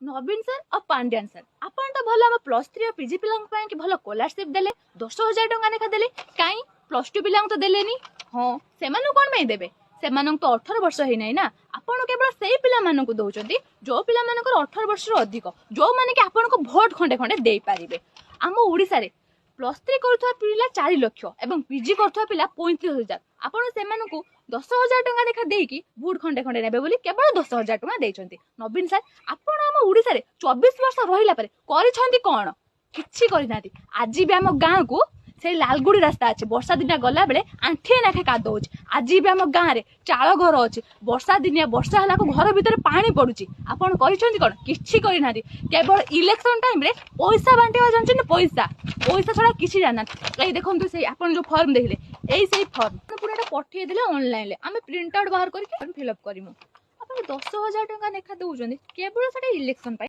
नवीन sir और Pandian sir आपन तो भल आम प्लस 3 और पीजी पिला कि भल स्कॉलरशिप देले 10,000 टंका लेखा देले कहीं प्लस 2 पिला तो देलेनी हाँ से कौन पे देबे से तो 18 वर्ष ही नहीं ना आपन केवल से पिला दौरान जो पिला 18 वर्ष अधिक जो मैंने कि आपन को भोट खंडे खंडे दे पारे आम ओडिशा रे प्लस 3 करुवा पिला 4 लाख और पीजी करुवा पिला 35,000 आपन से 10,000 टंका लेखा देकी भोट खंडे खंडे नेबे बोली केवल 10,000 टंका देइछंती नवीन सर आपन आम ओडिशा रे 24 वर्ष रहिला परे करिछंती कोन किछि करिनाती आज भी आम गाँ को से लालगुड़ी रास्ता अच्छे वर्षा दिनिया गला बेले आंठे नाखे काद होची आज भी आम गाँव में चाल घर अच्छे वर्षा दिनिया वर्षा हला घर भितर पानी पड़ुची आपन करिछंती कोन किछि करिनाती केवल इलेक्शन टाइम रे पैसा बांटिवा जानछन पैसा पैसा छड़ा किछि जानना ए देखंतु से आपन जो फॉर्म देखले एई सेई फॉर्म पूरा पठे देले ऑनलाइन ले आमे प्रिंट आउट बाहर करके फिल अप करिमु आपन 10,000 टंका नेखा दउछंती केवल सेटा इलेक्शन